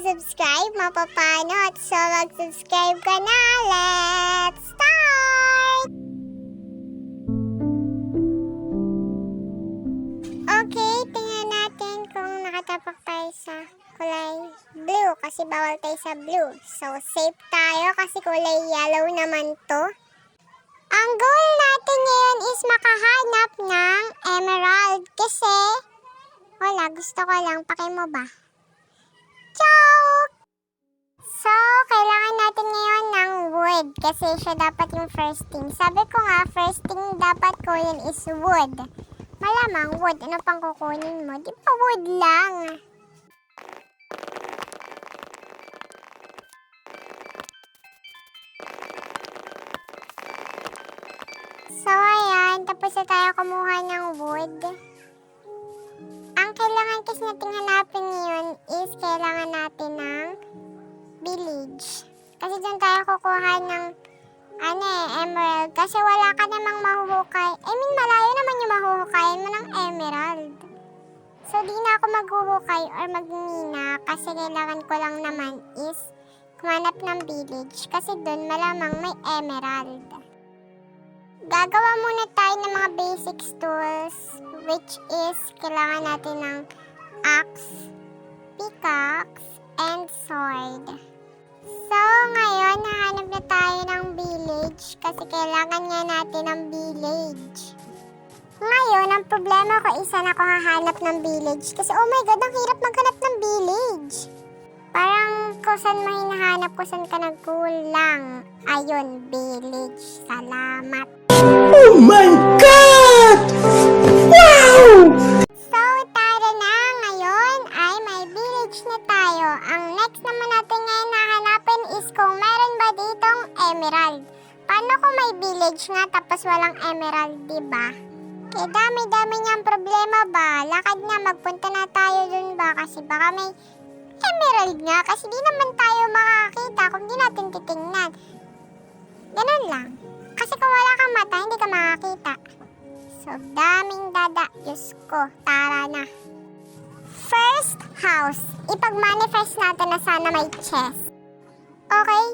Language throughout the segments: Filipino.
subscribe, mapapanot. So, mag-subscribe ka na. Let's start! Okay, tingnan natin kung nakatapak tayo sa kulay blue kasi bawal tayo sa blue. So, safe tayo kasi kulay yellow naman to. Ang goal natin ngayon is makahanap ng emerald kasi wala, gusto ko lang. Paki mo ba? Joke! So, kailangan natin ngayon ng wood kasi siya dapat yung first thing. Sabi ko nga, first thing dapat kunin is wood. Malamang wood. Ano pang kukunin mo? Di ba wood lang? So, ayan. Tapos na tayo kumuha ng wood. Ang kailangan kasi natin hanapin ngayon is kailangan natin ng village. Kasi dyan tayo kukuha ng emerald. Kasi wala ka namang mahuhukay. Malayo naman yung mahuhukayin mo ng emerald. So, di na ako maghuhukay or magmina kasi kailangan ko lang naman is kumanap ng village. Kasi doon malamang may emerald. Gagawa muna tayo ng mga basic tools, which is kailangan natin ng axe, pickaxe, and sword. So, ngayon, nahanap na tayo ng village kasi kailangan nga natin ng village. Ngayon, ang problema ko isa na ako hahanap ng village kasi oh my god, ang hirap maghanap ng village. Parang kung saan mo hinahanap, kung saan ka nagkulang. Ayun, village. Salamat. Oh my God! Wow! So, tara na. Ngayon ay may village na tayo. Ang next naman natin ngayon nahanapin is kung meron ba ditong emerald. Paano kung may village nga tapos walang emerald, diba? Kaya dami-dami niyang problema ba? Lakad na, magpunta na tayo dun ba? Kasi baka may emerald nga. Kasi di naman tayo makakita kung di natin titingnan. Ganun lang. Kasi kung wala kang mata, hindi ka makakita. So, daming dada. Diyos ko, tara na. First house. Ipag-manifest natin na sana may chest. Okay,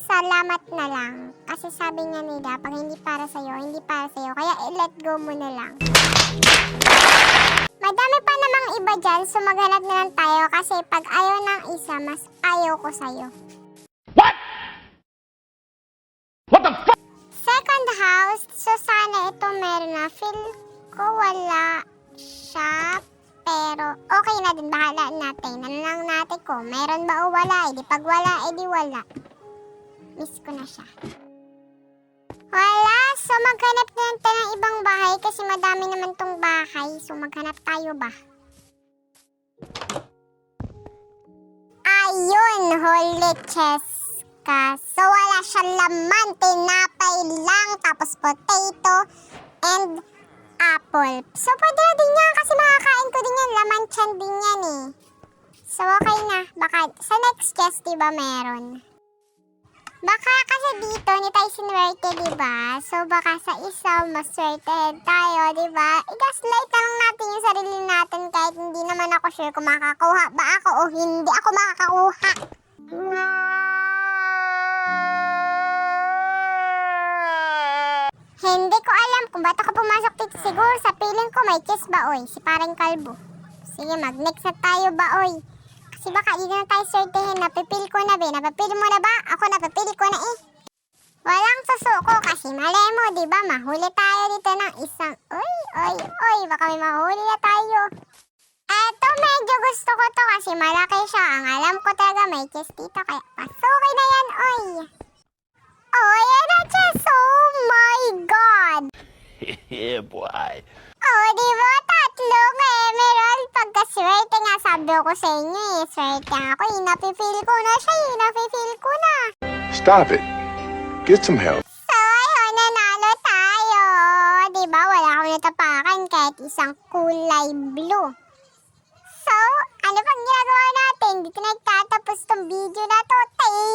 salamat na lang. Kasi sabi nga nila, pag hindi para sa'yo, hindi para sa'yo. Kaya let go mo na lang. Madami pa namang iba dyan, so maghanap na lang tayo. Kasi pag ayaw ng isa, mas ayaw ko sa'yo. What? What the fuck? Second house, so sana ito meron na. Feel ko wala siya, pero okay na din, bahala natin. Ano lang natin kung meron ba o wala. Di pag wala, edi wala. Miss ko na siya. Wala, so maghanap na lang tayo ng ibang bahay kasi madami naman tong bahay. So maghanap tayo ba? Ayun, holy chest. So, wala siyang laman. Tinapay lang. Tapos potato and apple. So, pwede na din yan kasi makakain ko din yan. Laman tiyan din yan eh. So, okay na. Baka sa next chest, diba meron? Baka kasi dito, hindi tayo sinwerte, diba? So, baka sa isa, maswerte tayo, diba? I-gaslight na lang natin yung sarili natin kahit hindi naman ako sure kung makakuha ba ako o hindi ako makakakuha. Hindi ko alam kung ba't ako pumasok dito. Siguro sa piling ko may chest ba, oy? Si parang kalbo. Sige, mag-next na tayo ba, oy? Kasi baka dito na tayo sortehin. Napipili ko na, be. Napipili mo na ba? Ako napipili ko na eh. Walang susuko kasi mali mo, diba? Mahuli tayo dito ng isang... Oy, baka may mahuli na tayo. Eto, medyo gusto ko to kasi malaki siya. Ang alam ko talaga may chest dito. Kaya pasukin na yan, oy. Oh, yan na chest. Oh my God. Yeah, boy. Oh, diba? Tatlong emerald. Pagkaswerte nga, sabi ko sa inyo eh. Swerte ako eh. Napipili ko na siya eh. Napipili ko na. Stop it. Get some help. So, ayun, nanalo tayo. Diba? Wala akong natapakan kahit isang kulay blue. So, ano pang ginagawa natin? Dito nagtatapos tong video na to. Thank